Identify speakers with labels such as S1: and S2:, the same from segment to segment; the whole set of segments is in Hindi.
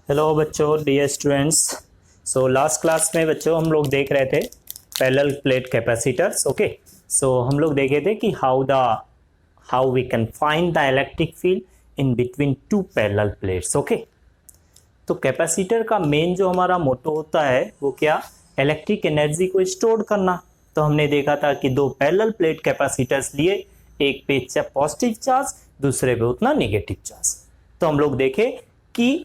S1: हेलो बच्चों, dear students. So last class में बच्चों हम लोग देख रहे थे parallel plate capacitors. Okay, so हम लोग देखे थे कि how we can find the electric field in between two parallel plates. Okay, तो कैपेसिटर का मेन जो हमारा मोटो होता है वो क्या, इलेक्ट्रिक एनर्जी को स्टोर करना। तो हमने देखा था कि दो पैरेलल प्लेट कैपेसिटर्स लिए, एक पे पॉजिटिव चार्ज, दूसरे पे उतना नेगेटिव चार्ज। तो हम लोग देखे कि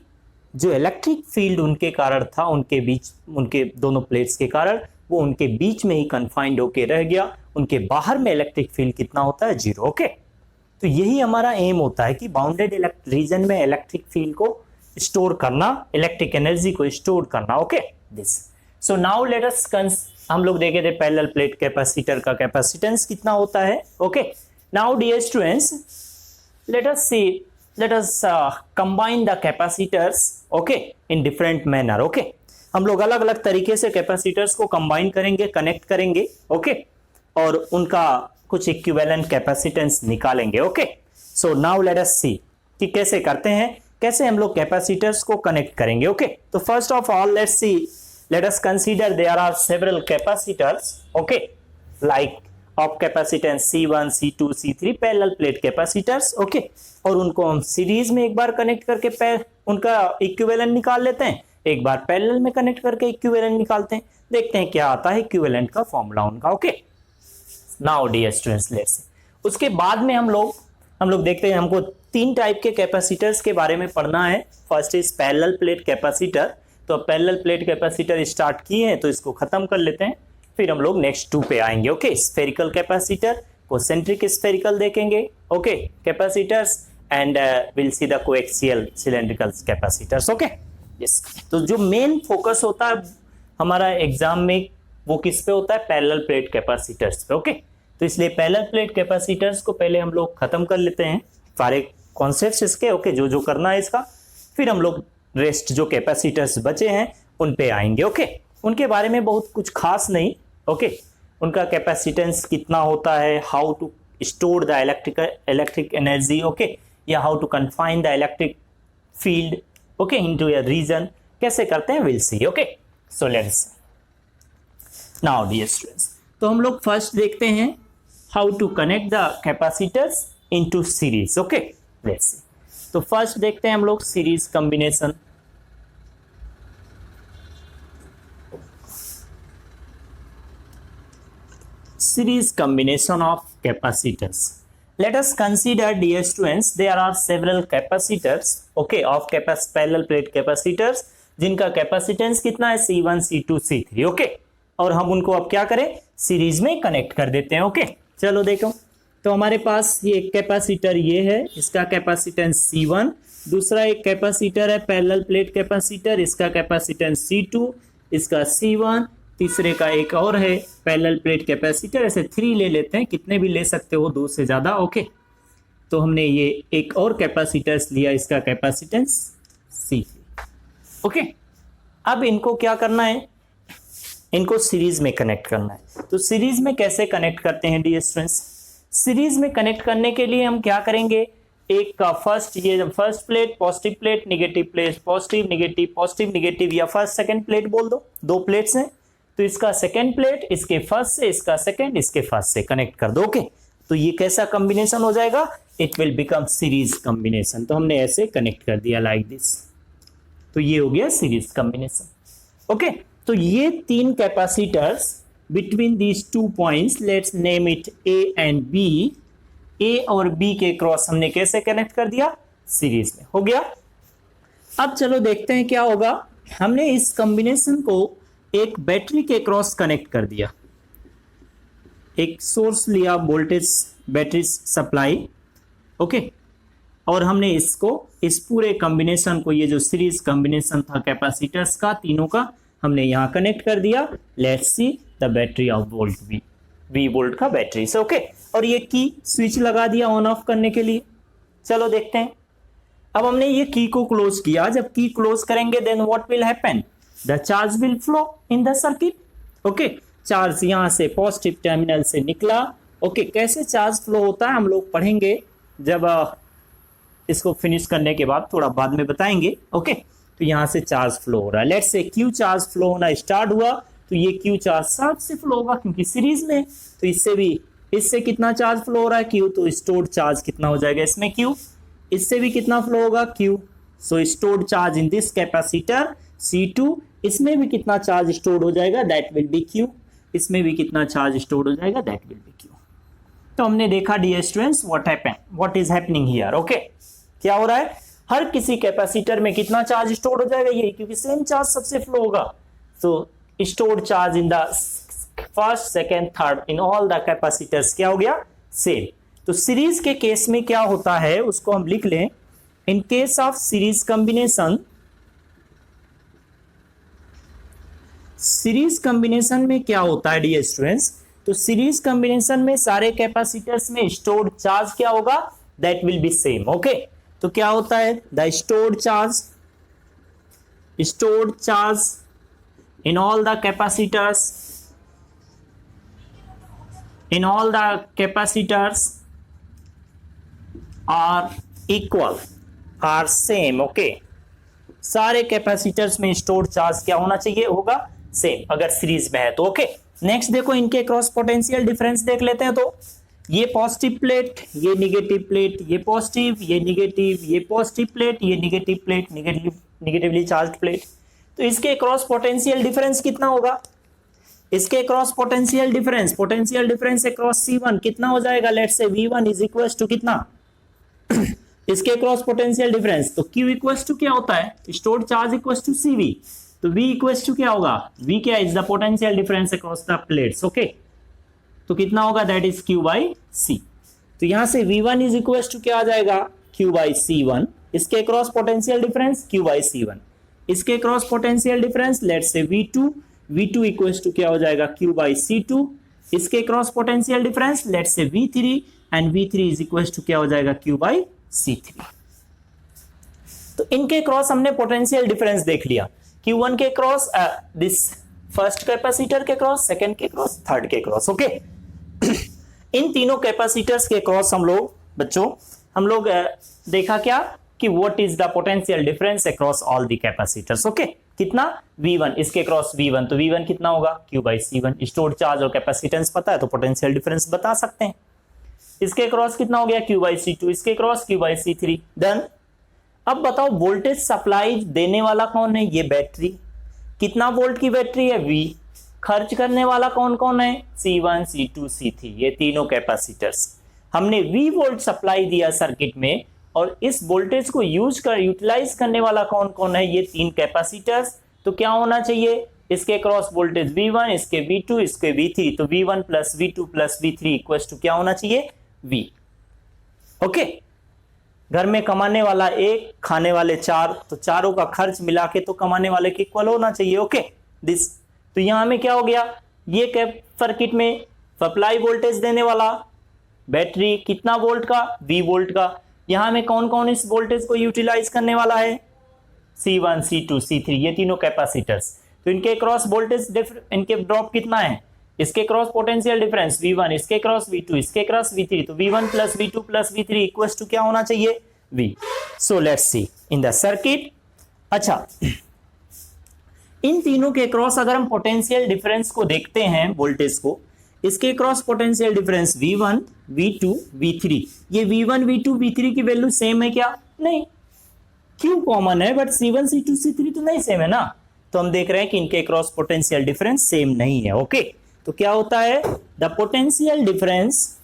S1: जो इलेक्ट्रिक फील्ड उनके कारण था, उनके बीच, उनके दोनों प्लेट्स के कारण वो उनके बीच में ही कन्फाइंड होके रह गया। उनके बाहर में इलेक्ट्रिक फील्ड कितना होता है, जीरो। ओके, तो यही हमारा एम होता है कि बाउंडेड रीजन में इलेक्ट्रिक फील्ड को स्टोर करना, इलेक्ट्रिक एनर्जी को स्टोर करना। Okay, this. So now let us हम लोग देखे थे पैरेलल प्लेट कैपेसिटर का कैपेसिटेंस कितना होता है। Okay, now dear students, let us combine the capacitors, okay, in different manner. Okay, हम लोग अलग अलग तरीके से कैपेसिटर्स को कंबाइन करेंगे, कनेक्ट करेंगे। ओके, और उनका कुछ इक्विवेलेंट कैपेसिटेंस निकालेंगे। Okay, so now let us see कि कैसे करते हैं, कैसे हम लोग कैपेसिटर्स को कनेक्ट करेंगे। ओके, तो first of all let us consider there are several capacitors, okay, like of capacitance C1, C2, C3 parallel plate capacitors. Okay, और उनको हम सीरीज में एक बार कनेक्ट करके उनका इक्विवेलेंट निकाल लेते हैं, एक बार पैरेलल में कनेक्ट करके इक्विवेलेंट निकालते हैं, देखते हैं क्या आता है इक्विवेलेंट का फॉर्मूला उनका। Okay, now dear students, let's उसके बाद में हम लोग देखते हैं, हमको तीन टाइप के कैपेसिटर्स के बारे में पढ़ना है। First is parallel plate capacitor. तो पैरेलल प्लेट कैपेसिटर स्टार्ट किए हैं तो इसको खत्म कर लेते हैं, फिर हम लोग नेक्स्ट टू पे आएंगे। Okay, spherical capacitor, concentric spherical देखेंगे। Okay, capacitors and will see the coaxial cylindrical capacitors. Okay, yes. तो जो मेन फोकस होता है हमारा एग्जाम में वो किस पे होता है, पैरेलल प्लेट कैपेसिटर्स पे। ओके, तो इसलिए पैरेलल प्लेट कैपेसिटर्स को पहले हम लोग खत्म कर लेते हैं, सारे कॉन्सेप्ट्स इसके। ओके, जो करना है इसका, फिर हम लोग रेस्ट जो कैपेसिटर्स बचे हैं उन पे आएंगे। ओके, उनके बारे में बहुत कुछ खास नहीं। ओके, उनका कैपेसिटेंस कितना होता है, how to store the electric energy, okay, या how to confine the electric field, okay, into a region, कैसे करते हैं, will see. Okay, so let's now dear students, तो हम लोग फर्स्ट देखते हैं how to connect the capacitors into series. Okay, let's see. तो फर्स्ट देखते हैं हम लोग series combination. Series combination of capacitors. Let us consider, dear students, there are several capacitors, okay, of parallel plate capacitors जिनका कैपेसिटेंस कितना है, C1, C2, C3। ओके, और हम उनको अब क्या करें, सीरीज में कनेक्ट कर देते हैं। ओके, चलो देखो, तो हमारे पास ये एक कैपेसिटर ये है, इसका कैपेसिटेंस C1, दूसरा एक कैपेसिटर है पैरेलल प्लेट कैपेसिटर, इसका कैपेसिटेंस C2, इसका C1, तीसरे का एक और है पैरेलल प्लेट कैपेसिटर। ऐसे 3 ले लेते हैं, कितने भी ले सकते हो, 2 से ज्यादा। ओके, तो हमने ये एक और कैपेसिटर्स लिया, इसका कैपेसिटेंस C3। ओके, अब इनको क्या करना है, इनको सीरीज में कनेक्ट करना है। तो सीरीज में कैसे कनेक्ट करते हैं डियर स्टूडेंट्स, सीरीज में कनेक्ट करने के लिए हम क्या करेंगे, एक का first plate, positive plate, negative plate, positive negative, या फर्स्ट सेकंड प्लेट बोल दो प्लेट्स हैं, तो इसका सेकंड प्लेट इसके फर्स्ट से, इसका सेकंड इसके फर्स्ट से कनेक्ट कर दो। ओके, तो ये कैसा कॉम्बिनेशन हो जाएगा, it will become series combination. तो हमने ऐसे कनेक्ट कर दिया लाइक दिस, तो ये हो गया सीरीज कॉम्बिनेशन। ओके, तो ये तीन capacitors between these 2 points, let's name it A and B, A और बी के क्रॉस हमने कैसे कनेक्ट कर दिया, सीरीज में, हो गया। अब चलो देखते हैं क्या होगा। हमने इस कॉम्बिनेशन को एक बैटरी के क्रॉस कनेक्ट कर दिया, एक सोर्स लिया, वोल्टेज बैटरी सप्लाई। ओके, और हमने इसको, इस पूरे कॉम्बिनेशन को, ये जो सीरीज कॉम्बिनेशन था कैपेसिटर्स का तीनों का, हमने यहां कनेक्ट कर दिया। Let's see the battery of volt V volt का बैटरी से। ओके, और ये की स्विच लगा दिया ऑन ऑफ करने के लिए। चलो देखते हैं, अब हमने ये की को क्लोज किया, जब की क्लोज करेंगे then what will happen, the charge will flow in the circuit. Okay, charge यहां से पॉजिटिव टर्मिनल से निकला। ओके, कैसे चार्ज फ्लो होता है हम लोग पढ़ेंगे जब इसको फिनिश करने के बाद, थोड़ा बाद में बताएंगे। ओके, तो यहाँ से चार्ज फ्लो हो रहा है। Let's say Q charge flow होना स्टार्ट हुआ तो ये Q चार्ज सब से फ्लो होगा क्योंकि सीरीज में, तो इससे कितना चार्ज फ्लो हो रहा है Q, तो स्टोर्ड चार्ज कितना हो जाएगा इसमें Q, इससे भी कितना फ्लो होगा Q, so stored charge in this capacitor C2, इसमें भी कितना चार्ज स्टोर्ड हो जाएगा दैट विल बी Q, इसमें भी कितना चार्ज स्टोर्ड हो जाएगा दैट विल बी Q। तो हमने देखा dear students what is happening here. Okay, क्या हो रहा है, हर किसी कैपेसिटर में कितना चार्ज स्टोर हो जाएगा ये, क्योंकि सेम चार्ज सबसे फ्लो होगा। तो stored charge in the first second third in all the capacitors क्या हो गया, सेम। तो सीरीज के केस में क्या होता है उसको हम लिख लें, in case of series combination में क्या होता है डियर स्टूडेंट्स, तो सीरीज कॉम्बिनेशन में सारे कैपेसिटर्स में स्टोर्ड चार्ज क्या होगा, that will be same. Okay, तो क्या होता है, the stored charge in all the capacitors are equal, are same. Okay, सारे कैपेसिटर्स में स्टोर्ड चार्ज क्या होना चाहिए, होगा सेम, अगर सीरीज में है तो। ओके, नेक्स्ट देखो इनके क्रॉस पोटेंशियल डिफरेंस देख लेते हैं। तो ये पॉजिटिव प्लेट, ये निगेटिव प्लेट, ये पॉजिटिव, ये निगेटिव, ये पॉजिटिव प्लेट, ये negative plate, negatively charged plate. तो इसके क्रॉस पोटेंशियल डिफरेंस कितना होगा, इसके cross potential difference across C1 कितना हो जाएगा, let's say V1 is equal to कितना इसके क्रॉस पोटेंशियल डिफरेंस, तो Q इक्वल टू क्या होता है, stored charge equal to CV, तो V इक्वल टू क्या होगा, V क्या is the potential difference across the plates. Okay, तो कितना होगा, that is Q by C। तो यहां से V1 इज इक्वल टू क्या आ जाएगा, Q बाई C1, इसके cross potential difference Q by C1, इसके cross potential difference let's say V2 equal to क्या हो जाएगा, Q बाई C2, इसके cross potential difference let's say V3 and V3 is equal to क्या हो जाएगा, Q बाई C3। तो इनके क्रॉस हमने पोटेंशियल डिफरेंस देख लिया, Q1 के क्रॉस दिस फर्स्ट कैपेसिटर के क्रॉस, सेकंड के क्रॉस, थर्ड के क्रॉस। ओके, इन तीनों कैपेसिटर्स के क्रॉस हम लोग देखा क्या कि what is the potential difference across all the capacitors. Okay, कितना V1, इसके क्रॉस V1, तो V1 कितना होगा, Q by C1, stored charge और कैपेसिटेंस पता है तो पोटेंशियल डिफरेंस बता सकते हैं। इसके क्रॉस कितना हो गया, Q बाई C2, इसके cross Q by C3। Done. अब बताओ वोल्टेज सप्लाई देने वाला कौन है, ये बैटरी, कितना वोल्ट की बैटरी है, V, खर्च करने वाला कौन कौन है, C1, C2, C3, ये तीनों कैपेसिटर्स। हमने V वोल्ट सप्लाई दिया सर्किट में और इस वोल्टेज को यूटिलाइज करने वाला कौन कौन है, ये तीन कैपेसिटर्स। तो क्या होना चाहिए, इसके क्रॉस वोल्टेज V1, इसके V2, इसके V3, तो V1 plus V2 plus V3 equal to क्या होना चाहिए, V। ओके, घर में कमाने वाला एक, खाने वाले चार, तो चारों का खर्च मिला के तो कमाने वाले के इक्वल होना चाहिए। ओके, दिस, तो यहां में क्या हो गया, ये कैप सर्किट में सप्लाई वोल्टेज देने वाला बैटरी कितना वोल्ट का, V वोल्ट का, यहां में कौन कौन इस वोल्टेज को यूटिलाइज करने वाला है, C1, C2, C3, ये तीनों कैपेसिटर्स। तो इनके क्रॉस वोल्टेज इनके ड्रॉप कितना है, इसके क्रॉस पोटेंशियल डिफरेंस V1, इसके क्रॉस V2, इसके क्रॉस V3, तो V1 plus V2 plus V3 equal to क्या होना चाहिए, V। So let's see in the circuit. अच्छा, इन तीनों के क्रॉस अगर हम पोटेंशियल डिफरेंस को देखते हैं वोल्टेज को, इसके cross potential difference V1, V2, V3, ये V1, V2, V3 की वैल्यू सेम है क्या, नहीं, Q कॉमन है बट C1, C2, C3 तो नहीं सेम है ना। तो हम देख रहे हैं कि इनके क्रॉस पोटेंशियल डिफरेंस सेम नहीं है। ओके, तो क्या होता है, the potential difference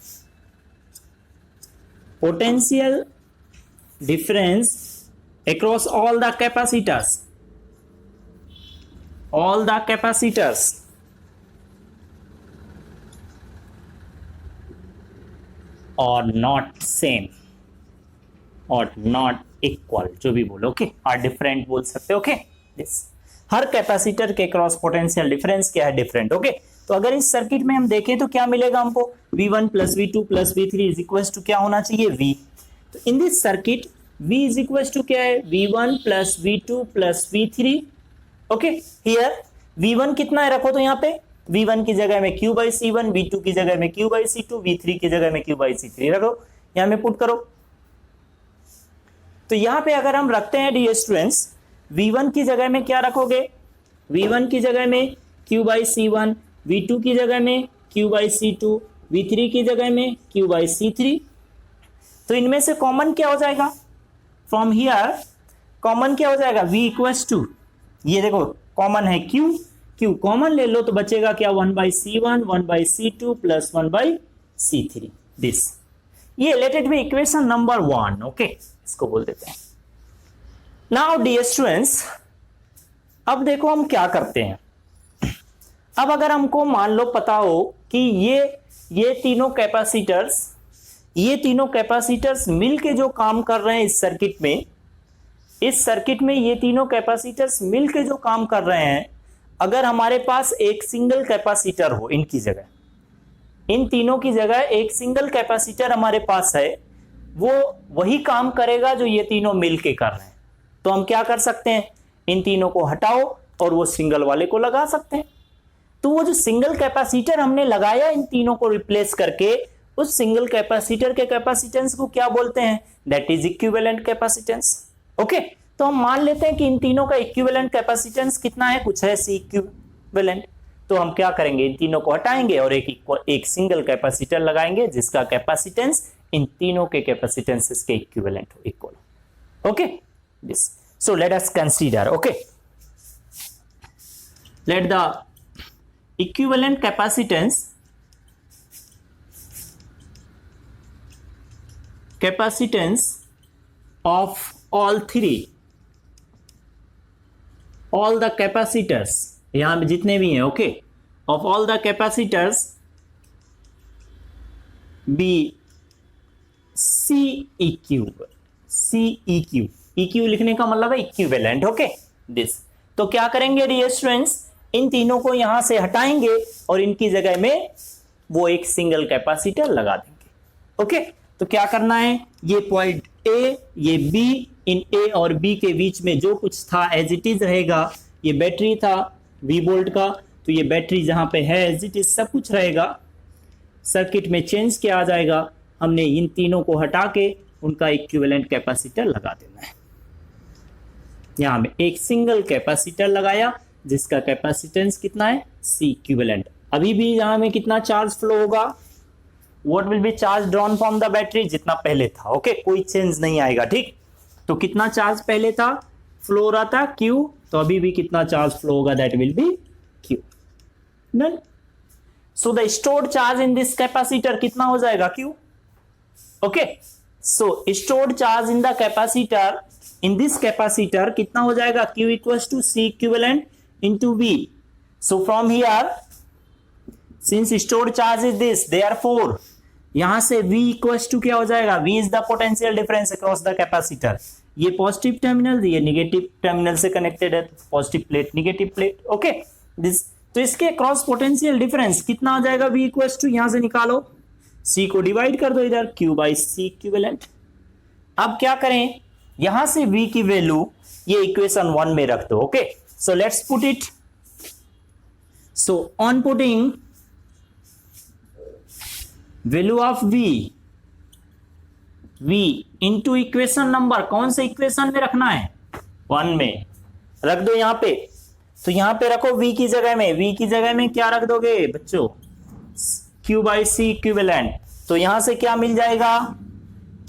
S1: across all the capacitors or not same or not equal, जो भी बोलो, ओके, आर डिफरेंट बोल सकते हो। ओके, हर कैपेसिटर के क्रॉस पोटेंशियल डिफरेंस क्या है, डिफरेंट। ओके, तो अगर इस सर्किट में हम देखें तो क्या मिलेगा हमको, V1 plus V2 plus V3 is equal to क्या होना चाहिए, V। तो in this circuit V is equal to क्या है, V1 plus V2 plus V3। Okay, here V1 कितना है रखो, तो यहाँ पे V1 की जगह में Q बाई C1, V2 की जगह में Q बाई C2, V3 की जगह में Q बाई C3 रखो, यहाँ में पुट करो। तो यहाँ पे अगर हम रखते हैं डियर स्टूडेंट्स, V1 की जगह में क्या रखोगे, V1 की जगह में Q बाई C1, V2 की जगह में Q बाई C2, V3 की जगह में Q बाई C3। तो इनमें से कॉमन क्या हो जाएगा, फ्रॉम हियर कॉमन क्या हो जाएगा, V इक्वल्स टू, ये देखो कॉमन है Q, Q कॉमन ले लो तो बचेगा क्या, 1 by C1 1 by C2 plus 1 by C3 this. ये let it be equation number 1। Okay, इसको बोल देते हैं। नाउ डियर स्टूडेंट्स, अब देखो हम क्या करते हैं। अब अगर हमको मान लो पता हो कि ये तीनों कैपेसिटर्स मिलके जो काम कर रहे हैं इस सर्किट में ये तीनों कैपेसिटर्स मिलके जो काम कर रहे हैं, अगर हमारे पास एक सिंगल कैपेसिटर हो, इनकी जगह, इन तीनों की जगह एक सिंगल कैपेसिटर हमारे पास है, वो वही काम करेगा जो ये तीनों मिलके कर रहे हैं। तो हम क्या कर सकते हैं, इन तीनों को हटाओ और वो सिंगल वाले को लगा सकते हैं। तो वो जो सिंगल कैपेसिटर हमने लगाया इन तीनों को रिप्लेस करके, उस सिंगल कैपेसिटर के कैपेसिटेंस को क्या बोलते हैं, that is equivalent capacitance. Okay, तो हम मान लेते हैं कि इन तीनों का इक्विवेलेंट कैपेसिटेंस कितना है, कुछ है C इक्विवेलेंट। तो हम क्या करेंगे, इन तीनों को हटाएंगे और एक सिंगल कैपेसिटर लगाएंगे जिसका कैपेसिटेंस इन तीनों के कैपेसिटेंसेस के इक्विवेलेंट हो, equal. Okay this, so let us consider, okay, let the equivalent capacitance of all the capacitors, यहां में जितने भी हैं, okay, of all the capacitors be CEQ। EQ लिखने का मतलब है इक्विवेलेंट। ओके दिस, तो क्या करेंगे डियर स्टूडेंट्स, इन तीनों को यहां से हटाएंगे और इनकी जगह में वो एक सिंगल कैपेसिटर लगा देंगे। ओके, तो क्या करना है, ये पॉइंट A, ये B, इन A और B के बीच में जो कुछ था एज इट इज रहेगा। ये बैटरी था V वोल्ट का, तो ये बैटरी जहां पे है एज इट इज सब कुछ रहेगा। सर्किट में चेंज किया आ जाएगा, हमने इन तीनों को हटा के उनका इक्विवेलेंट कैपेसिटर लगा देना है। यहां में एक सिंगल कैपेसिटर लगाया जिसका कैपेसिटेंस कितना है, C इक्विवेलेंट। अभी भी यहां में कितना चार्ज फ्लो होगा, what will be charge drawn from the battery, जितना पहले था। ओके, कोई चेंज नहीं आएगा। ठीक, तो कितना चार्ज पहले था, फ्लो हो रहा था Q, तो अभी भी कितना चार्ज फ्लो होगा, that will be Q। Done. So the stored charge in this capacitor कितना हो जाएगा, Q। Okay, so stored charge in the capacitor, in this capacitor कितना हो जाएगा, Q equals to C equivalent into V। So from here, since stored charge is this, therefore यहां से V equals to क्या हो जाएगा, V is the potential difference across the capacitor। ये पॉजिटिव टर्मिनल, ये निगेटिव टर्मिनल से कनेक्टेड है, positive plate negative plate. Okay this, तो इसके क्रॉस पोटेंशियल डिफरेंस कितना आ जाएगा, V इक्वल्स टू, यहां से निकालो, C को डिवाइड कर दो इधर, Q बाई C इक्विवेलेंट। अब क्या करें, यहां से V की वैल्यू ये इक्वेशन 1 में रख दो। Okay, so let's put it, so on putting value of V into equation number, कौन से इक्वेशन में रखना है, 1 में रख दो यहां पे। तो यहां पे रखो V की जगह में क्या रख दोगे बच्चों, Q बाई C इक्विवेलेंट। तो यहां से क्या मिल जाएगा,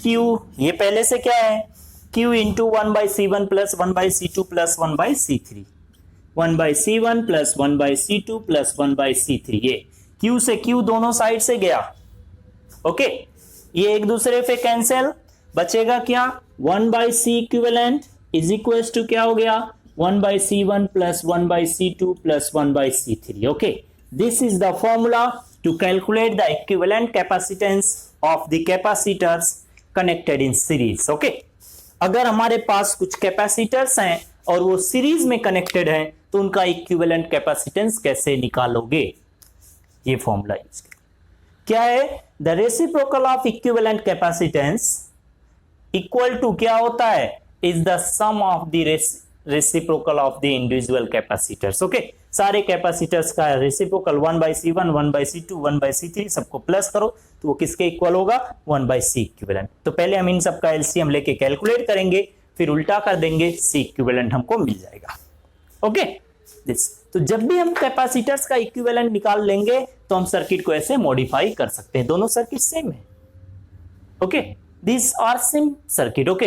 S1: Q, ये पहले से क्या है, Q into 1 by C1 plus 1 by C2 plus 1 by C3, 1 by C1 plus 1 by C2 plus 1 by C3। ये Q से Q दोनों साइड से गया। ओके, ये एक दूसरे पे कैंसिल, बचेगा क्या, 1 by C equivalent is equals to क्या हो गया, 1 by C1 plus 1 by C2 plus 1 by C3। Okay, this is the formula to calculate the equivalent capacitance of the capacitors connected in series. Okay, अगर हमारे पास कुछ कैपेसिटर्स हैं और वो सीरीज में कनेक्टेड हैं, तो उनका इक्विवेलेंट कैपेसिटेंस कैसे निकालोगे, ये फॉर्मूला यूज करें। क्या है, the reciprocal of equivalent capacitance equal to क्या होता है, is the sum of the reciprocal of the individual capacitors. Okay, सारे कैपेसिटर्स का reciprocal 1 by C1 1 by C2 1 by C3 सबको प्लस करो तो वो किसके इक्वल होगा, 1 बाई C इक्विवेलेंट। तो पहले हम इन सबका एलसीएम लेके कैलकुलेट करेंगे, फिर उल्टा कर देंगे, सी इक्विवेलेंट हमको मिल जाएगा। ओके दिस, तो जब भी हम कैपेसिटर्स का इक्विवेलेंट निकाल लेंगे तो हम सर्किट को ऐसे मॉडिफाई कर सकते हैं, दोनों सर्किट सेम है। Okay this are same circuit. Okay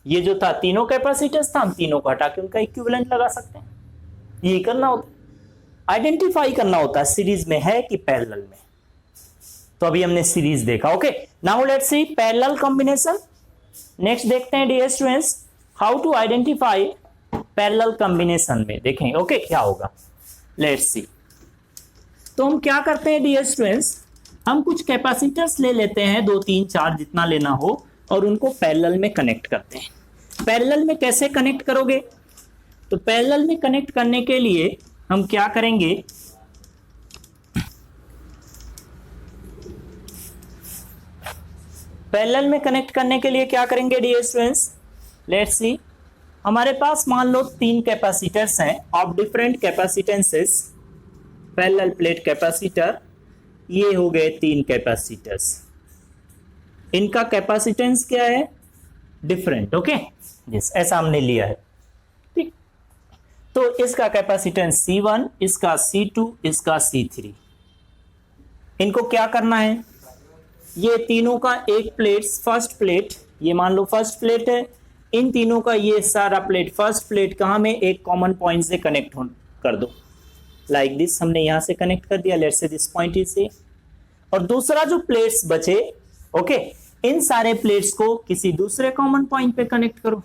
S1: ये जो था तीनों कैपेसिटर्स था, हम तीनों को हटा के उनका इक्विवेलेंट लगा सकते हैं। यही करना होता है, आइडेंटिफाई करना होता है सीरीज में है कि पैरेलल में। तो अभी हमने सीरीज देखा। Okay now let's see parallel combination. Next देखते हैं dear students how to identify parallel combination में देखें। ओके क्या होगा, लेट्स सी। तो हम क्या करते हैं डियर स्टूडेंट्स, हम कुछ कैपेसिटर्स ले लेते हैं, 2 3 4 जितना लेना हो, और उनको पैरेलल में कनेक्ट करते हैं। पैरेलल में कैसे कनेक्ट करोगे, तो पैरेलल में कनेक्ट करने के लिए हम क्या करेंगे, पैरेलल में कनेक्ट करने के लिए क्या करेंगे डियर स्टूडेंट्स, लेट्स सी। हमारे पास मान लो 3 कैपेसिटर्स हैं of different capacitances, parallel plate capacitor. ये हो गए 3 कैपेसिटर्स, इनका कैपेसिटेंस क्या है, डिफरेंट। ओके यस ऐसा हमने लिया है, ठीक। तो इसका कैपेसिटेंस C1, इसका C2, इसका C3। इनको क्या करना है, ये तीनों का एक प्लेट, फर्स्ट प्लेट, ये मान लो फर्स्ट प्लेट है, इन तीनों का ये सारा प्लेट, फर्स्ट प्लेट कहाँ में, एक कॉमन पॉइंट से कनेक्ट कर दो, लाइक दिस। हमने यहां से कनेक्ट कर दिया, let's say this point is a. और दूसरा जो प्लेट्स बचे, ओके इन सारे प्लेट्स को किसी दूसरे कॉमन पॉइंट पे कनेक्ट करो।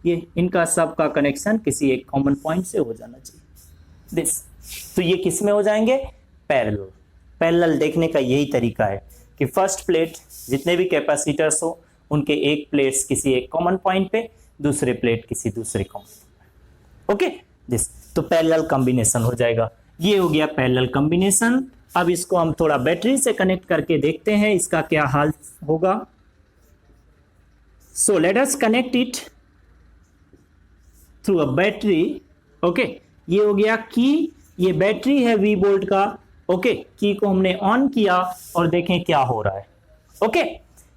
S1: ये इनका सबका कनेक्शन किसी एक कॉमन पॉइंट से हो जाना चाहिए, दिस। तो ये किस में हो जाएंगे, पैरेलल। पैरेलल देखने का यही तरीका है कि फर्स्ट प्लेट जितने भी कैपेसिटर्स हो उनके एक प्लेट्स किसी एक कॉमन पॉइंट पे, दूसरे प्लेट किसी दूसरे कॉमन पॉइंट। ओके दिस, तो पैरेलल कॉम्बिनेशन हो जाएगा। ये हो गया पैरेलल कॉम्बिनेशन। अब इसको हम थोड़ा बैटरी से कनेक्ट करके देखते हैं इसका क्या हाल होगा। So let us connect it through a battery. Okay ये हो गया की, ये बैटरी है V वोल्ट का। ओके की को हमने ऑन किया और देखें क्या हो रहा है। ओके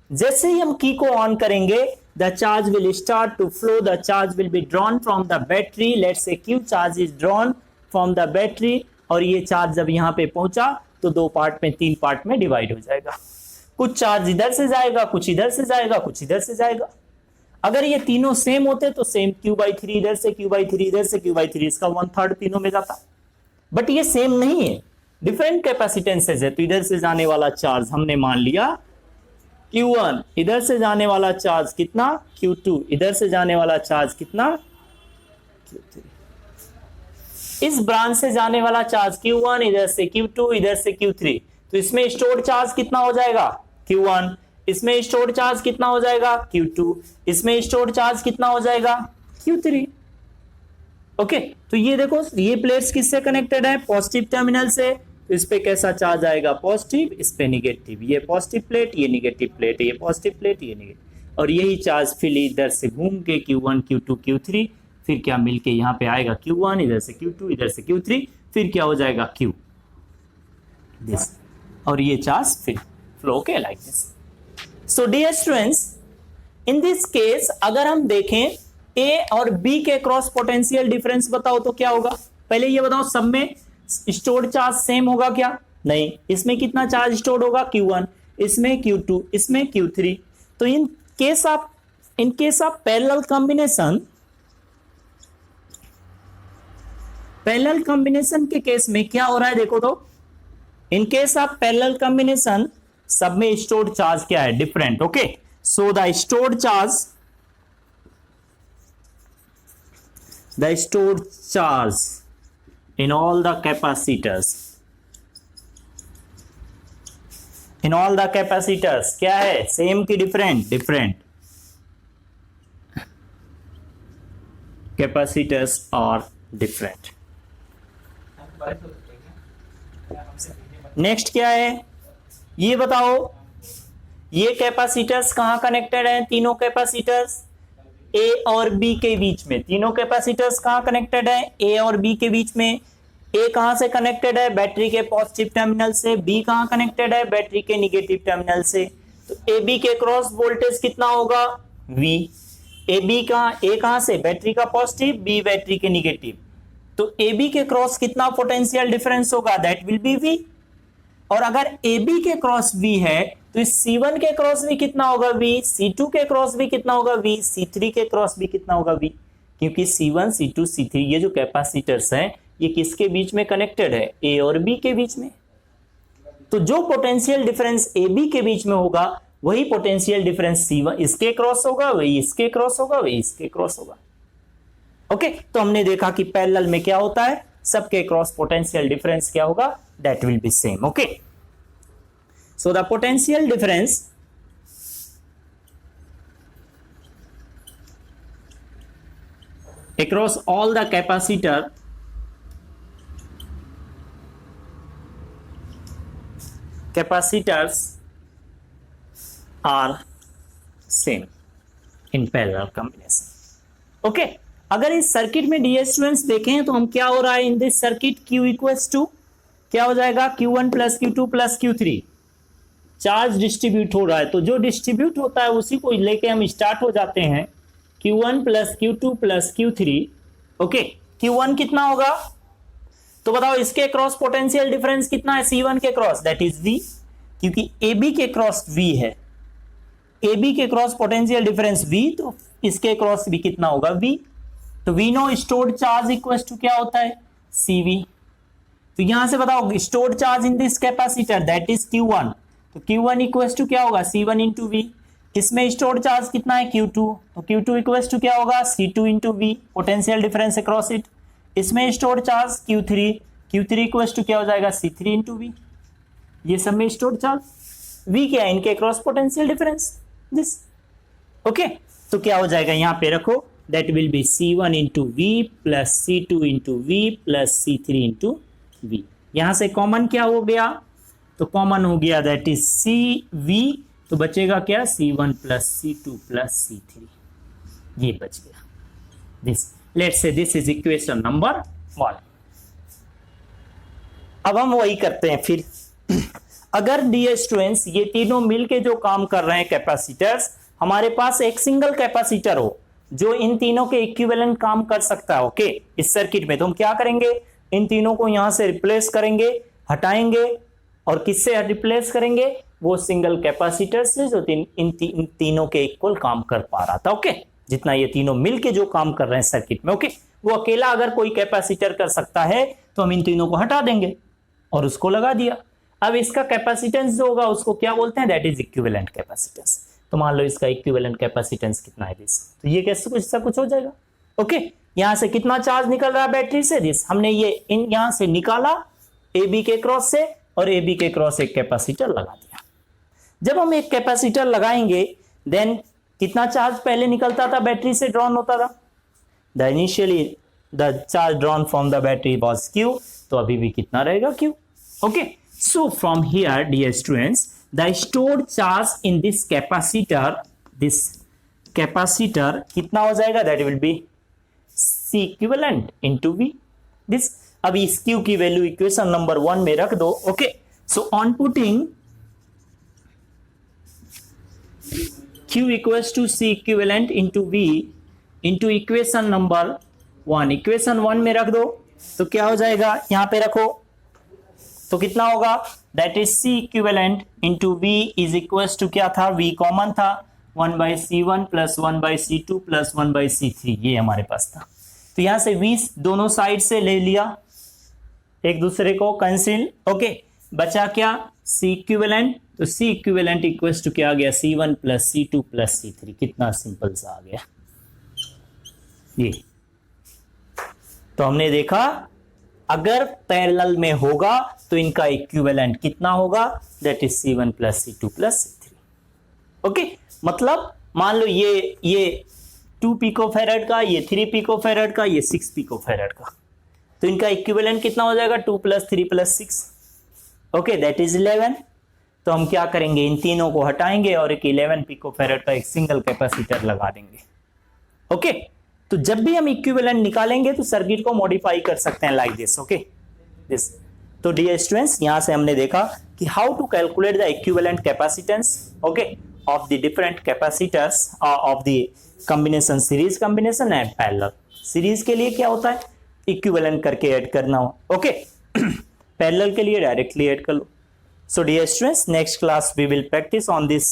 S1: जैसे ही हम की को ऑन करेंगे, the charge will start to flow, the charge will be drawn from the battery, let's say Q charge is drawn from the battery, और ये चार्ज जब यहाँ पे पहुंचा तो 2 पार्ट में, 3 पार्ट में डिवाइड हो जाएगा। कुछ चार्ज इधर से जाएगा, कुछ इधर से जाएगा, कुछ इधर से जाएगा। अगर ये तीनों सेम होते तो सेम Q/3 इधर से, Q/3 इधर से, Q/3 इसका 1/3 तीनों में जाता। बट ये सेम नहीं है, डिफरेंट कैपेसिटेंसेज है। तो इधर से जाने वाला चार्ज हमने मान लिया Q1, इधर से जाने वाला चार्ज कितना, Q2, इधर से जाने वाला चार्ज कितना, Q3। इस ब्रांच से जाने वाला चार्ज Q1, इधर से Q2, इधर से Q3। तो इसमें स्टोर्ड चार्ज कितना हो जाएगा, Q1। इसमें स्टोर्ड चार्ज कितना हो जाएगा, Q2। इसमें स्टोर्ड चार्ज कितना हो जाएगा, Q3। ओके तो ये देखो, ये प्लेट्स किससे कनेक्टेड है, पॉजिटिव टर्मिनल से। तो इस पे कैसा चार्ज आएगा, पॉजिटिव, इस पे निगेटिव। ये पॉजिटिव प्लेट, ये निगेटिव प्लेट, ये पॉजिटिव प्लेट, ये निगेटिव। और यही चार्ज फिर इधर से घूम के Q1, Q2, Q3, फिर क्या मिलके यहाँ पे आएगा Q1, इधर से Q2, इधर से Q3, फिर क्या हो जाएगा Q दिस। और ये चार्ज फिर फ्लो के like this. So dear students in this case अगर हम देखें A और B के क्रॉस पोटेंशियल डिफरेंस बताओ तो क्या होगा। पहले ये बताओ, सब में स्टोर्ड चार्ज सेम होगा क्या, नहीं। इसमें कितना चार्ज स्टोर्ड होगा, Q1, इसमें Q2, इसमें Q3। तो in case of parallel combination के केस में क्या हो रहा है देखो तो, in case of parallel combination सब में स्टोर्ड चार्ज क्या है, different. Okay so the stored charge in all the capacitors क्या है, सेम की different, capacitors are different. Next क्या है, ये बताओ, ये कैपेसिटर्स कहां कनेक्टेड हैं, तीनों कैपेसिटर्स A और B के बीच में। तीनों कैपेसिटर्स कहां कनेक्टेड है, A और B के बीच में। A कहां से कनेक्टेड है, बैटरी के पॉजिटिव टर्मिनल से। B कहां कनेक्टेड है, बैटरी के निगेटिव टर्मिनल से। तो AB के क्रॉस वोल्टेज कितना होगा, V। ए बी का, ए कहां से, बैटरी का पॉजिटिव, बी बैटरी के निगेटिव, तो ए बी के क्रॉस कितना पोटेंशियल डिफरेंस होगा, दैट विल बी वी। और अगर ए बी के क्रॉस वी है तो इस C1 के क्रॉस भी कितना होगा वी, C2 के क्रॉस भी कितना होगा वी, C3 के क्रॉस भी कितना होगा वी, क्योंकि C1 C2 C3 ये जो कैपेसिटर्स हैं ये किसके बीच में कनेक्टेड है, ए और बी के बीच में। तो जो पोटेंशियल डिफरेंस ए बी के बीच में होगा वही पोटेंशियल डिफरेंस C1 इसके क्रॉस होगा, वही इसके क्रॉस होगा, वही इसके क्रॉस होगा। ओके, तो हमने देखा कि पैरेलल में क्या होता है, सबके क्रॉस पोटेंशियल डिफरेंस क्या होगा, that will be same. Okay, so the potential difference across all the capacitors are same in parallel combination. Okay, अगर इस सर्किट में डी स्टूडेंट्स देखें तो हम क्या हो रहा है in this circuit, Q equals to क्या हो जाएगा, Q1 plus Q2 plus Q3, charge distribute हो रहा है। तो जो डिस्ट्रीब्यूट होता है उसी को लेके हम स्टार्ट हो जाते हैं, Q1 plus Q2 plus Q3। Okay, Q1 कितना होगा, तो बताओ इसके क्रॉस पोटेंशियल डिफरेंस कितना है C1 के क्रॉस, दैट इज V, क्योंकि AB के क्रॉस V है, AB के क्रॉस पोटेंशियल डिफरेंस V, तो इसके क्रॉस भी कितना होगा V। तो we know stored charge equal to क्या होता है, CV। तो यहां से बताओ stored charge in this capacitor that is Q1, तो Q1 इक्वल टू क्या होगा, C1 इंटू वी। इसमें स्टोर्ड चार्ज कितना है, Q2, तो Q2 इक्वल टू क्या होगा, C2 into V, potential difference across it. इसमें stored charge Q3, Q3 equal to क्या हो जाएगा, C3 इंटू वी। ये सब में स्टोर्ड चार्ज, V क्या है, इनके cross potential difference this. Okay, तो क्या हो जाएगा, यहां पे रखो, that will be C1 into V plus C2 into V plus C3 into V. यहां से कॉमन क्या हो गया, तो कॉमन हो गया दैट इज CV, तो बचेगा क्या, C1 plus C2 plus C3, ये बच गया this. Let's say this is equation number 1। अब हम वही करते हैं फिर अगर डियर स्टूडेंट्स ये तीनों मिलके जो काम कर रहे हैं कैपेसिटर्स, हमारे पास एक सिंगल कैपेसिटर हो जो इन तीनों के इक्विवेलेंट काम कर सकता है। ओके, इस सर्किट में तो हम क्या करेंगे, इन तीनों को यहां से रिप्लेस करेंगे, हटाएंगे, और किससे रिप्लेस करेंगे, वो सिंगल कैपेसिटर से जो इन तीनों के इक्वल काम कर पा रहा था। ओके, जितना ये तीनों मिलके जो काम कर रहे हैं सर्किट में। ओके, वो अकेला अगर कोई कैपेसिटर कर सकता है तो हम इन तीनों को हटा देंगे और उसको लगा दिया। अब इसका कैपेसिटेंस जो होगा उसको क्या बोलते हैं, दैट इज इक्विवेलेंट कैपेसिटेंस। तो मान लो इसका इक्विवेलेंट कैपेसिटेंस कितना है दिस, तो ये कैसे कुछ हो जाएगा। ओके, यहां से कितना चार्ज निकल रहा है बैटरी से दिस, हमने ये इन यहां से निकाला ए बी के क्रॉस से, और ए बी के क्रॉस एक कैपेसिटर लगा दिया। जब हम एक कैपेसिटर लगाएंगे देन कितना चार्ज पहले निकलता था बैटरी से ड्रॉन होता था, the initially the charge drawn from the battery was Q, तो अभी भी कितना रहेगा Q। Okay, so from here dear students the stored charge in this capacitor कितना हो जाएगा, that will be C equivalent into V this. अब इस Q की वैल्यू इक्वेशन नंबर 1 में रख दो। Okay, so on putting Q equals to C equivalent into V into equation number 1, equation 1 में रख दो, तो क्या हो जाएगा, यहां पे रखो, तो कितना होगा, that is C equivalent into V is equals to क्या था, V कॉमन था, 1/C1 plus 1/C2 plus 1/C3, ये हमारे पास था। तो यहां से V दोनों साइड से ले लिया, एक दूसरे को कैंसिल। ओके, बचा क्या, C इक्विवेलेंट, तो C इक्विवेलेंट इक्वल्स टू क्या आ गया, C1 plus C2 plus C3, कितना सिंपल सा आ गया ये। तो हमने देखा अगर पैरेलल में होगा तो इनका इक्विवेलेंट कितना होगा, that is C1 plus C2 plus C3। Okay, मतलब मान लो ये 2 पिकोफैरेड का, ये 3 पिकोफैरेड का, ये 6 पिकोफैरेड का, तो इनका इक्विवेलेंट कितना हो जाएगा, 2 plus 3 plus 6। Okay, that is 11। तो हम क्या करेंगे, इन तीनों को हटाएंगे और एक 11 पिकोफैरेड का एक सिंगल कैपेसिटर लगा देंगे। ओके, तो जब भी हम इक्विवेलेंट निकालेंगे तो सर्किट को मॉडिफाई कर सकते हैं लाइक दिस। Okay, this. तो डियर स्टूडेंट्स, यहां से हमने देखा कि how to calculate the equivalent capacitance, okay, of the different capacitors of the combination, series combination and parallel. Series के लिए क्या होता है, इक्विवेलेंट करके ऐड करना हो, ओके। पैरेलल के लिए डायरेक्टली ऐड कर लो। So dear students, next class we will practice on this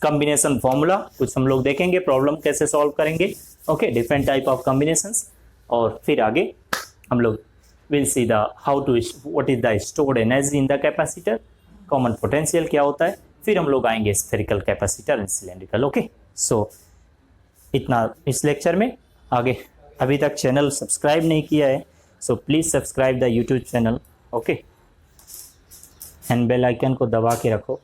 S1: combination formula. कुछ हम लोग देखेंगे प्रॉब्लम कैसे सॉल्व करेंगे, okay, different type of combinations. और फिर आगे हम लोग will see the how to what is the stored energy in the capacitor, common potential क्या होता है, फिर हम लोग आएंगे spherical capacitor and cylindrical, okay. सो इतना इस लेक्चर में। आगे अभी तक चैनल सब्सक्राइब नहीं किया है, so please subscribe the YouTube channel, okay, and bell icon को दबा के रखो।